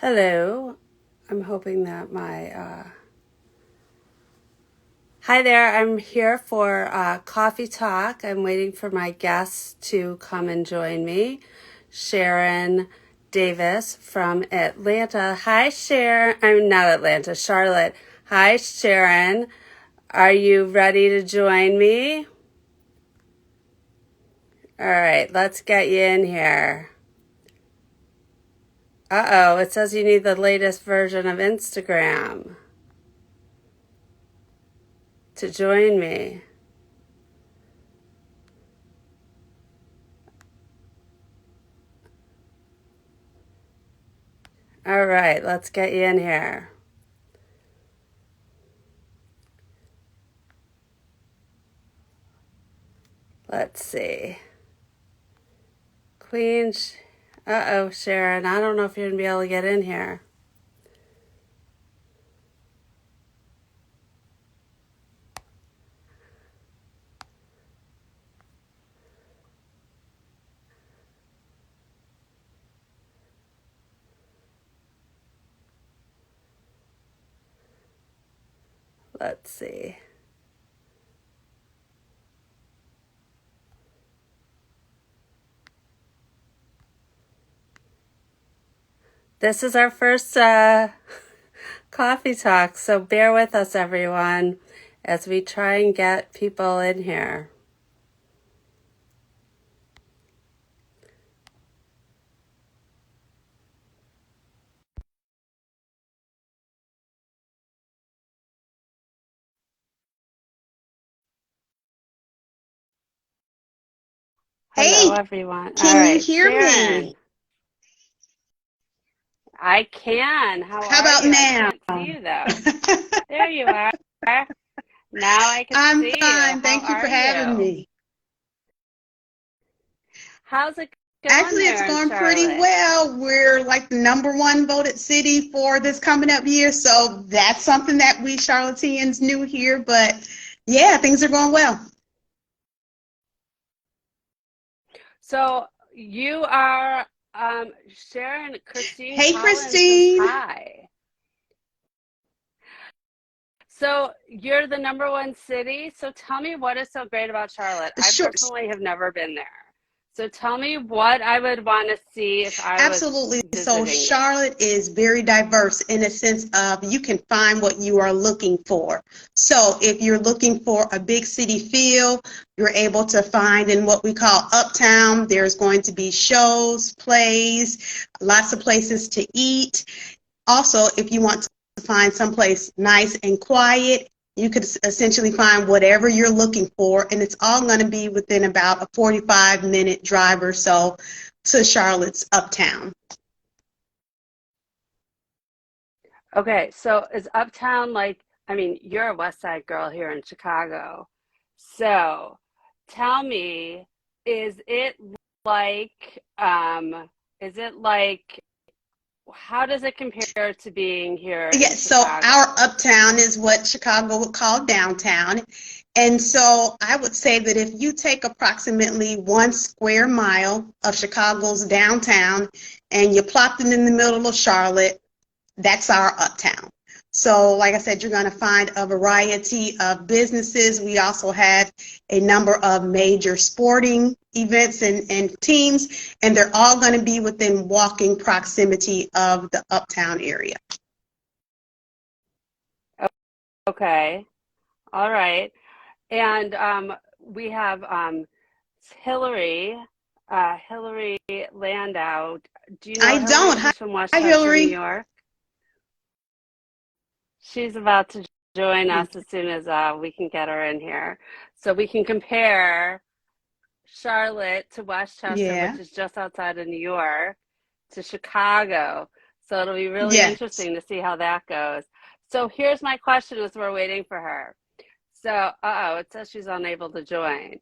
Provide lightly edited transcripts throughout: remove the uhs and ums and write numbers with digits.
Hello. I'm hoping that Hi there. I'm here for coffee talk. I'm waiting for my guests to come and join me. Sharon Davis from Atlanta. Hi, Sharon. I'm not Atlanta, Charlotte. Hi, Sharon. Are you ready to join me? All right, let's get you in here. Uh-oh, it says you need the latest version of Instagram to join me. All right, let's get you in here. Let's see. Queen. Uh-oh, Sharon. I don't know if you're going to be able to get in here. Let's see. This is our first coffee talk, so bear with us, everyone, as we try and get people in here. Hey, Hello, everyone. All can you right, hear Sharon. me? I can. How How are about you? I now? can't see you, though. There you are. Now I can I'm see you. fine. How Thank you for are having you? me. How's it going Actually, it's there in going pretty Charlotte? well. We're like the number one voted city for this coming up year. So that's something that we Charlotteans knew here. But yeah, things are going well. So you are Sharon. Christine Hey, Collins says Christine. hi. So you're the number one city. So tell me what is so great about Charlotte. I Sure. personally have never been there. So tell me what I would want to see if I was Absolutely. So visiting there. Charlotte is very diverse in a sense of you can find what you are looking for. So if you're looking for a big city feel, you're able to find in what we call uptown. There's going to be shows, plays, lots of places to eat. Also, if you want to find someplace nice and quiet, you could essentially find whatever you're looking for, and it's all going to be within about a 45-minute drive or so to Charlotte's uptown. Okay, so is Uptown like, I mean, you're a West Side girl here in Chicago. So tell me, is it like, is it like, how does it compare to being here in Yes, so our Chicago? uptown is what Chicago would call downtown. And so I would say that if you take approximately 1 square mile of Chicago's downtown and you plop it in the middle of Charlotte, that's our uptown. So, like I said, you're going to find a variety of businesses. We also have a number of major sporting events and teams, and they're all going to be within walking proximity of the uptown area. Okay, all right. And we have Hillary Landau. Do you know I Hillary? don't. Hi, She's from hi, Westchester, New Hillary. York. She's about to join us as soon as we can get her in here. So we can compare Charlotte to Westchester, Yeah. which is just outside of New York, to Chicago. So it'll be really Yes. interesting to see how that goes. So here's my question as we're waiting for her. So, uh-oh, it says she's unable to join.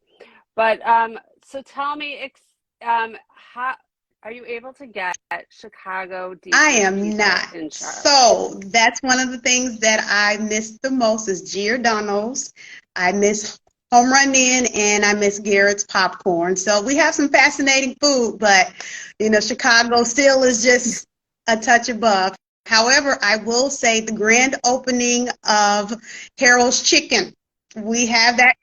But so tell me, how are you able to get Chicago deep I dish am pizza not. in Charlotte? So that's one of the things that I miss the most is Giordano's. I miss Home Run Inn and I miss Garrett's popcorn. So we have some fascinating food, but Chicago still is just a touch above. However, I will say the grand opening of Harold's Chicken. We have that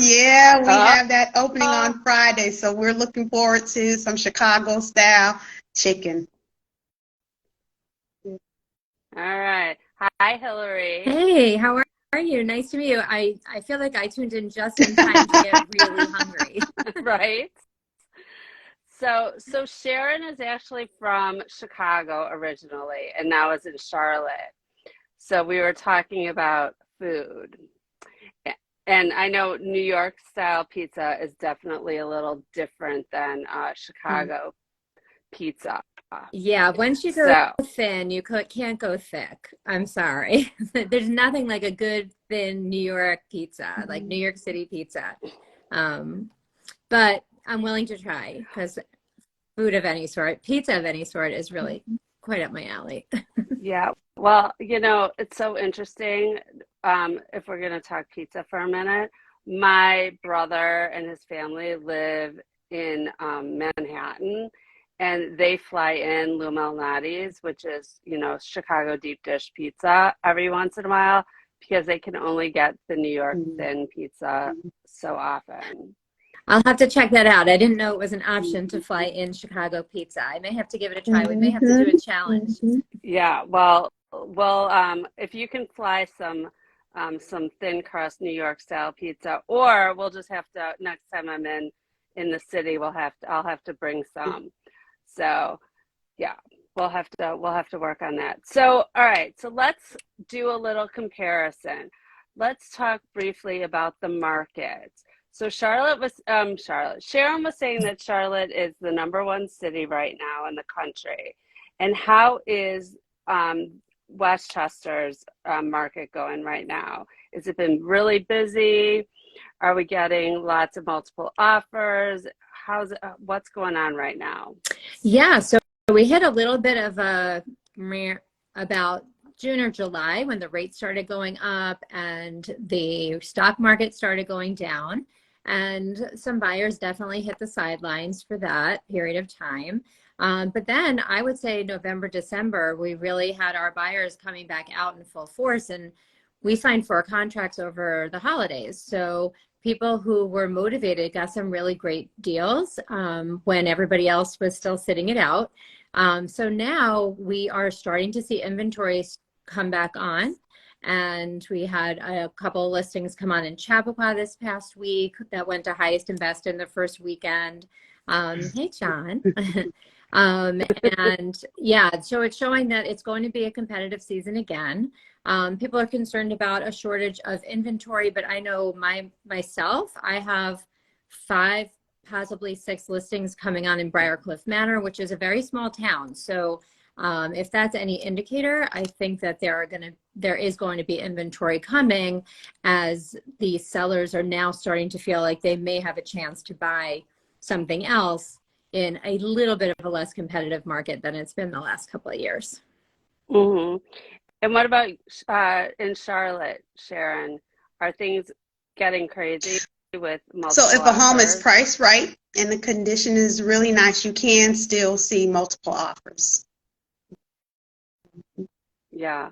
yeah, we have that opening on Friday, so we're looking forward to some Chicago style chicken. All right. Hi, Hillary. Hey, how are you? Nice to meet you. I feel like I tuned in just in time to get really hungry. Right. So Sharon is actually from Chicago originally and now is in Charlotte. So we were talking about food. And I know New York style pizza is definitely a little different than Chicago pizza. Yeah, once you go thin, you can't go thick. I'm sorry. There's nothing like a good thin New York pizza, like New York City pizza. But I'm willing to try because food of any sort, pizza of any sort is really quite up my alley. Yeah. Well, you know, it's so interesting. If we're going to talk pizza for a minute, my brother and his family live in Manhattan, and they fly in Lou Malnati's, which is, you know, Chicago deep dish pizza every once in a while because they can only get the New York thin pizza so often. I'll have to check that out. I didn't know it was an option to fly in Chicago pizza. I may have to give it a try. We may have to do a challenge. Yeah, well, if you can fly some thin crust New York style pizza, or we'll just have to next time I'm in the city, I'll have to bring some. So, yeah, we'll have to work on that. So, all right, so let's do a little comparison. Let's talk briefly about the market. So Sharon was saying that Charlotte is the #1 city right now in the country. And how is Westchester's market going right now? Has it been really busy? Are we getting lots of multiple offers? What's going on right now? Yeah, so we hit a little bit of a about June or July when the rates started going up and the stock market started going down. And some buyers definitely hit the sidelines for that period of time. But then I would say November, December, we really had our buyers coming back out in full force, and we signed 4 contracts over the holidays. So people who were motivated got some really great deals when everybody else was still sitting it out. So now we are starting to see inventories come back on. And we had a couple of listings come on in Chappaqua this past week that went to highest and best in the first weekend. Hey, John. And yeah, so it's showing that it's going to be a competitive season again. People are concerned about a shortage of inventory, but I know myself, I have 5, possibly 6 listings coming on in Briarcliff Manor, which is a very small town. So if that's any indicator, I think that there is going to be inventory coming as the sellers are now starting to feel like they may have a chance to buy something else in a little bit of a less competitive market than it's been the last couple of years. Mm-hmm. And what about in Charlotte, Sharon? Are things getting crazy with multiple So if a home is offers? priced right and the condition is really nice, you can still see multiple offers. Yeah.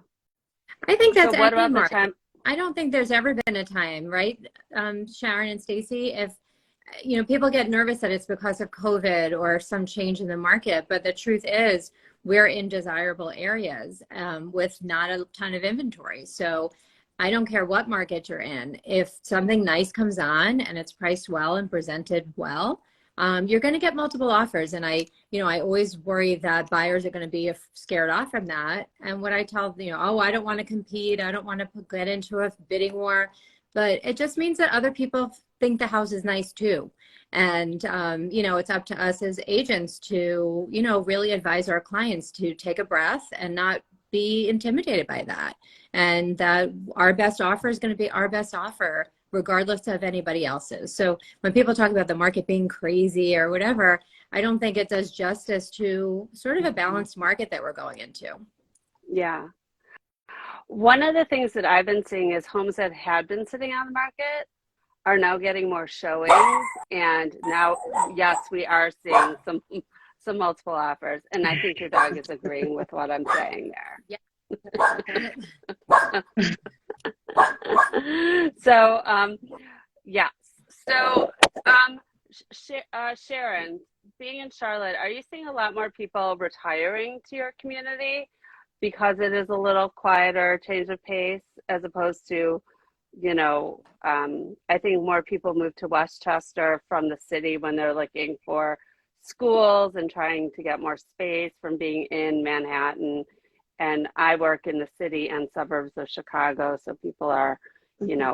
I think that's So what any about the market. time? I don't think there's ever been a time, right, Sharon and Stacy, if people get nervous that it's because of COVID or some change in the market, but the truth is we're in desirable areas with not a ton of inventory. So I don't care what market you're in. If something nice comes on and it's priced well and presented well, you're going to get multiple offers. And I always worry that buyers are going to be scared off from that. And what I tell, I don't want to compete. I don't want to get into a bidding war. But it just means that other people think the house is nice too. And, it's up to us as agents to, really advise our clients to take a breath and not be intimidated by that. And that our best offer is going to be our best offer, regardless of anybody else's. So when people talk about the market being crazy or whatever, I don't think it does justice to sort of a balanced market that we're going into. Yeah. One of the things that I've been seeing is homes that had been sitting on the market are now getting more showings. And now, yes, we are seeing some multiple offers, and I think your dog is agreeing with what I'm saying there. Yeah. So, yeah. So, Sharon, being in Charlotte, are you seeing a lot more people retiring to your community because it is a little quieter, change of pace, as opposed to, I think more people move to Westchester from the city when they're looking for schools and trying to get more space from being in Manhattan. And I work in the city and suburbs of Chicago, so people are,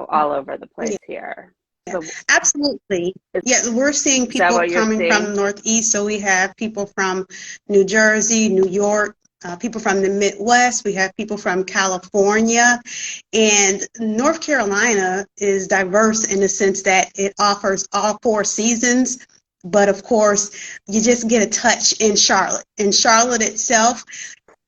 all over the place here. So Absolutely. Yeah, we're seeing is that people what you're coming from the seeing? Northeast. So we have people from New Jersey, New York, people from the Midwest. We have people from California. And North Carolina is diverse in the sense that it offers all 4 seasons. But of course, you just get a touch in Charlotte. In Charlotte itself,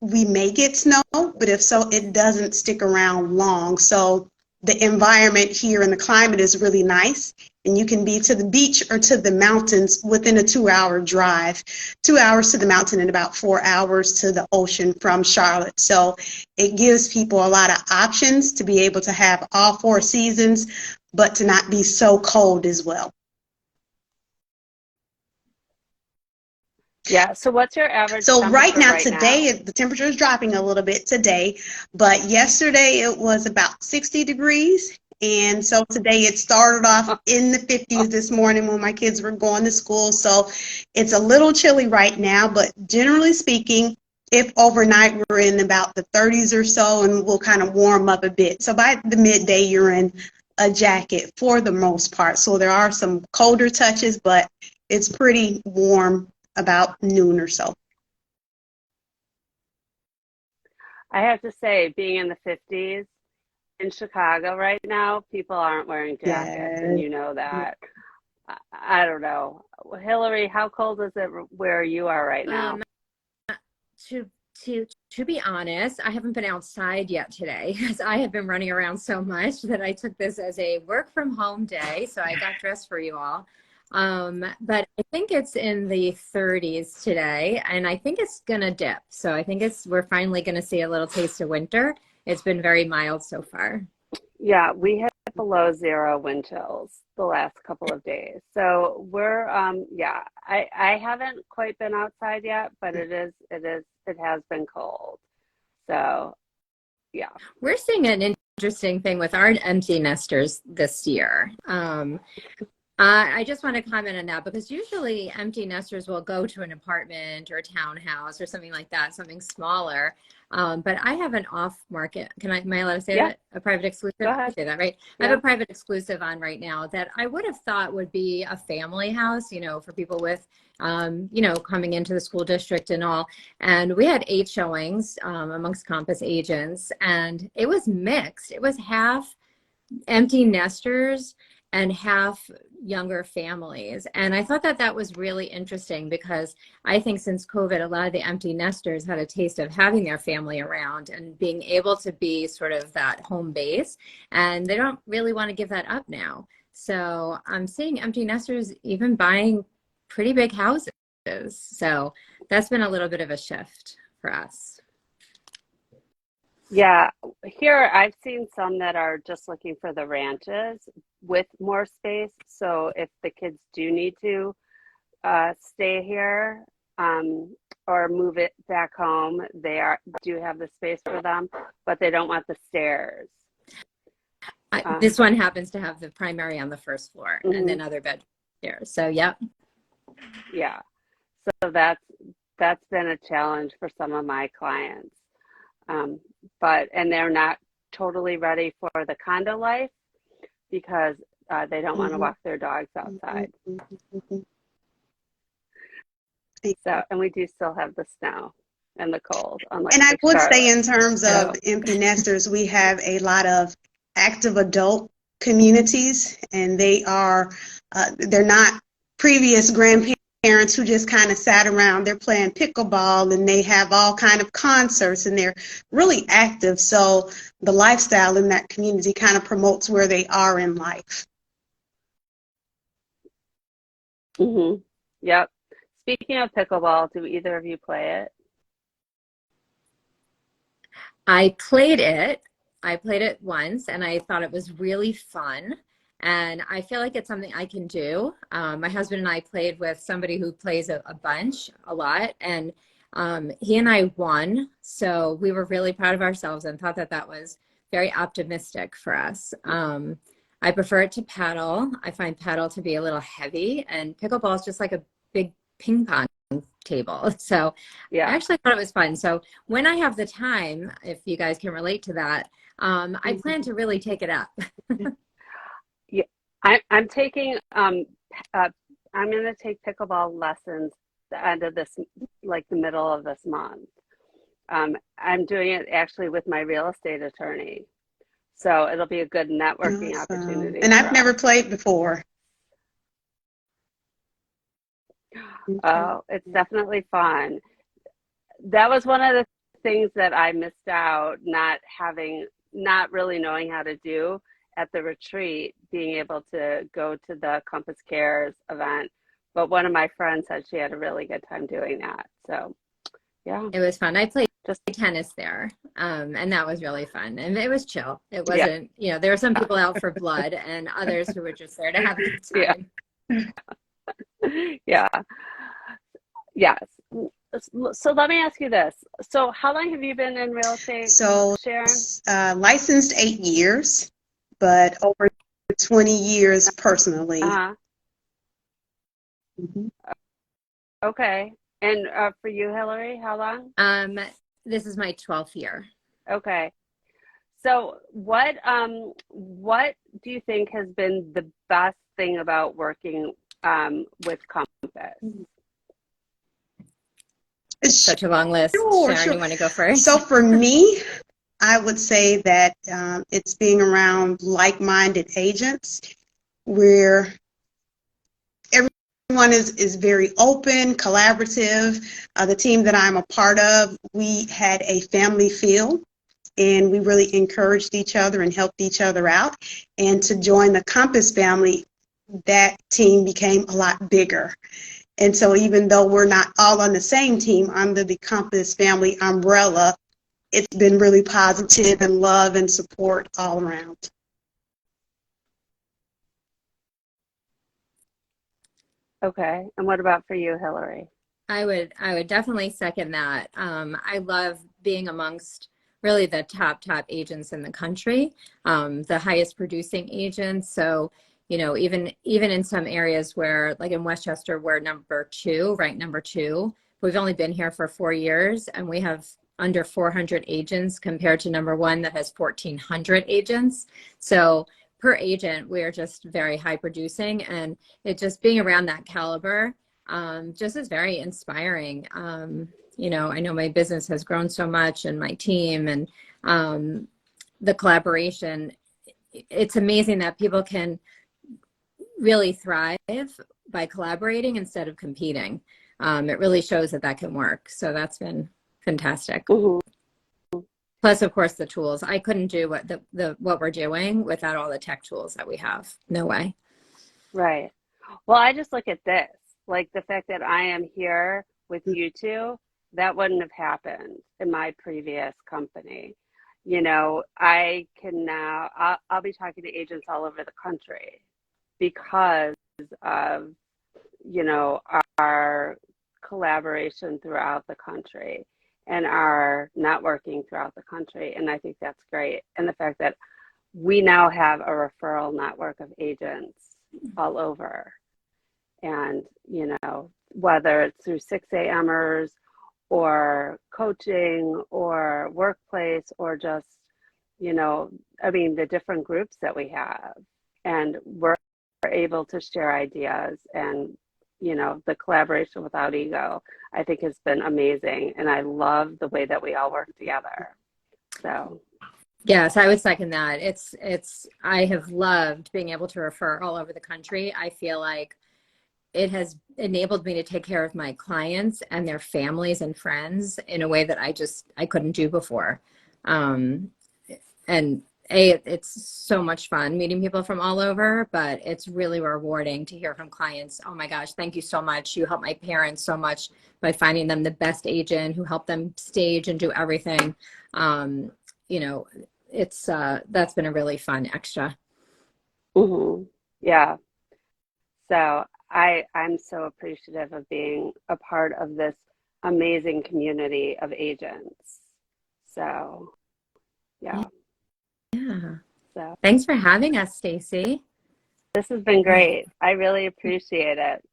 we may get snow, but if so, it doesn't stick around long. So the environment here and the climate is really nice, and you can be to the beach or to the mountains within a 2-hour drive. 2 hours to the mountain and about 4 hours to the ocean from Charlotte. So it gives people a lot of options to be able to have all 4 seasons, but to not be so cold as well. Yeah. So what's your average So right temperature now, right now? today, the temperature is dropping a little bit today, but yesterday it was about 60 degrees. And so today it started off in the 50s this morning when my kids were going to school. So it's a little chilly right now, but generally speaking, if overnight we're in about the 30s or so, and we'll kind of warm up a bit. So by the midday, you're in a jacket for the most part. So there are some colder touches, but it's pretty warm about noon or so. I have to say, being in the 50s in Chicago right now, people aren't wearing jackets, and Yes. you know that. I don't know. Hillary, how cold is it where you are right now? To to be honest, I haven't been outside yet today because I have been running around so much that I took this as a work from home day. So I got dressed for you all. But I think it's in the 30s today, and I think it's gonna dip. So I think we're finally gonna see a little taste of winter. It's been very mild so far. Yeah, we had below zero wind chills the last couple of days. So we're yeah, I haven't quite been outside yet, but it has been cold. So yeah. We're seeing an interesting thing with our empty nesters this year. I just want to comment on that because usually empty nesters will go to an apartment or a townhouse or something like that, something smaller. But I have an off market. Am I allowed to say Yeah, that? A private exclusive? go I ahead. say that, right? I Yeah. have a private exclusive on right now that I would have thought would be a family house, for people with, coming into the school district and all. And we had 8 showings amongst Compass agents, and it was mixed. It was half empty nesters and half younger families. And I thought that was really interesting because I think since COVID, a lot of the empty nesters had a taste of having their family around and being able to be sort of that home base. And they don't really want to give that up now. So I'm seeing empty nesters even buying pretty big houses. So that's been a little bit of a shift for us. Yeah, here I've seen some that are just looking for the ranches with more space. So if the kids do need to stay here or move it back home, do have the space for them, but they don't want the stairs. This one happens to have the primary on the first floor and then Mhm. other bedrooms there. So, yep. Yeah, so that's been a challenge for some of my clients. And they're not totally ready for the condo life because they don't want to walk their dogs outside. So, and we do still have the snow and the cold, unlike And I would say Charlotte. in terms of So, empty nesters, we have a lot of active adult communities, and they're not previous grandparents who just kind of sat around. They're playing pickleball, and they have all kind of concerts, and they're really active. So the lifestyle in that community kind of promotes where they are in life. Yep. speaking of pickleball, do either of you play it? I played it. I played it once and I thought it was really fun. And I feel like it's something I can do. My husband and I played with somebody who plays a bunch, a lot, and he and I won. So we were really proud of ourselves and thought that that was very optimistic for us. I prefer it to paddle. I find paddle to be a little heavy, and pickleball is just like a big ping pong table. So Yeah. I actually thought it was fun. So when I have the time, if you guys can relate to that, I plan to really take it up. Yeah, I'm taking I'm going to take pickleball lessons the end of this, like the middle of this month. I'm doing it actually with my real estate attorney, so it'll be a good networking opportunity. And I've never played before. Oh, it's definitely fun. That was one of the things that I missed out, not really knowing how to do at the retreat, being able to go to the Compass Cares event. But one of my friends said she had a really good time doing that. So, yeah. It was fun. I played just tennis there, and that was really fun. And it was chill. It wasn't, there were some people out for blood and others who were just there to have a good time. Yeah. Yes. So let me ask you this. So how long have you been in real estate, Sharon? Licensed 8 years, but over 20 years personally. Okay. And for you, Hillary, how long? This is my 12th year. Okay. So what do you think has been the best thing about working with Compass? Such a long list. Sharon, you want to go first? So for me, I would say that it's being around like-minded agents where everyone is very open, collaborative. The team that I'm a part of, we had a family feel, and we really encouraged each other and helped each other out. And to join the Compass family, that team became a lot bigger. And so even though we're not all on the same team under the Compass family umbrella, it's been really positive and love and support all around. Okay. And what about for you, Hillary? I would definitely second that. I love being amongst really the top agents in the country, the highest producing agents. So, even in some areas where, like in Westchester, we're ranked number two. We've only been here for 4 years, and we have under 400 agents compared to number one that has 1,400 agents. So per agent, we are just very high producing, and it just being around that caliber just is very inspiring. I know my business has grown so much, and my team, and the collaboration. It's amazing that people can really thrive by collaborating instead of competing. It really shows that can work. So that's been fantastic. Mm-hmm. Plus, of course, the tools. I couldn't do what we're doing without all the tech tools that we have. No way. Right. Well, I just look at this, like the fact that I am here with you two, that wouldn't have happened in my previous company. I can now, I'll be talking to agents all over the country because of, our collaboration throughout the country and our networking throughout the country. And I think that's great. And the fact that we now have a referral network of agents all over. And, whether it's through 6 a.m.ers or coaching or workplace or just, the different groups that we have. And we're able to share ideas, and the collaboration without ego, I think, has been amazing, and I love the way that we all work together. So yes, I would second that. I have loved being able to refer all over the country. I feel like it has enabled me to take care of my clients and their families and friends in a way that I couldn't do before. And It's so much fun meeting people from all over, but it's really rewarding to hear from clients. Oh my gosh, thank you so much. You helped my parents so much by finding them the best agent who helped them stage and do everything. You know, it's that's been a really fun extra. Yeah. So I'm so appreciative of being a part of this amazing community of agents. So, yeah. Yeah. So Thanks for having us, Stacy. this has been great. I really appreciate it.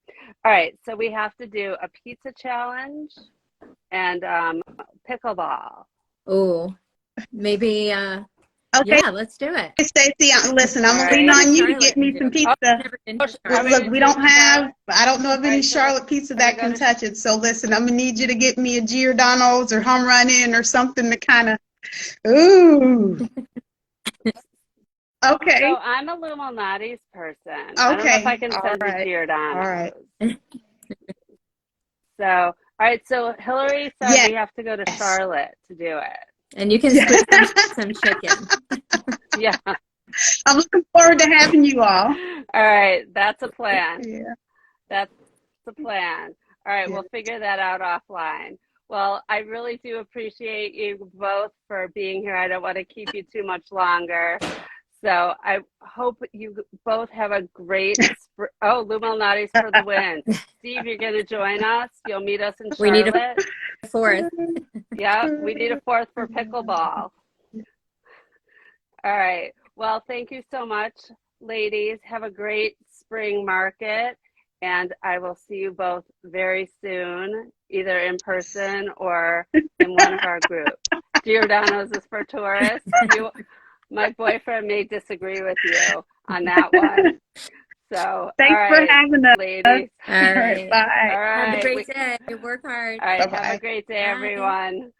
All right, so we have to do a pizza challenge and pickleball. Oh, maybe Okay, yeah, let's do it. Stacy, listen, I'm All gonna lean right. on you to get Charlotte and me do some it. pizza. I've never been to Are we Charlotte. Look, gonna we do don't have, Charlotte? I don't know of All any right, so Charlotte pizza are we that going can to? touch it. So listen, I'm gonna need you to get me a Giordano's or Hum Run In or something to kind of, ooh. Okay, So I'm a little Malnati's person. I don't know if I okay, can all send you right, all right. Giordano's. So, all right. So Hillary said Yes. we have to go to Charlotte to do it. And you can squeeze in some chicken. Yeah. I'm looking forward to having you all. All right. That's a plan. Yeah. That's the plan. All right. Yeah. We'll figure that out offline. Well, I really do appreciate you both for being here. I don't want to keep you too much longer. So I hope you both have a great spring. Oh, Lou Malnati's for the win. Steve, you're going to join us. You'll meet us in We need Charlotte. a fourth. Yeah, we need a fourth for pickleball. All right. Well, thank you so much, ladies. Have a great spring market. And I will see you both very soon, either in person or in one of our groups. Giordano's is for tourists. My boyfriend may disagree with you on that one. So, Thanks all right, for having us. ladies. All right. Bye. All right. Have a great day. Work hard. All right. Bye-bye. Have a great day, Bye. everyone.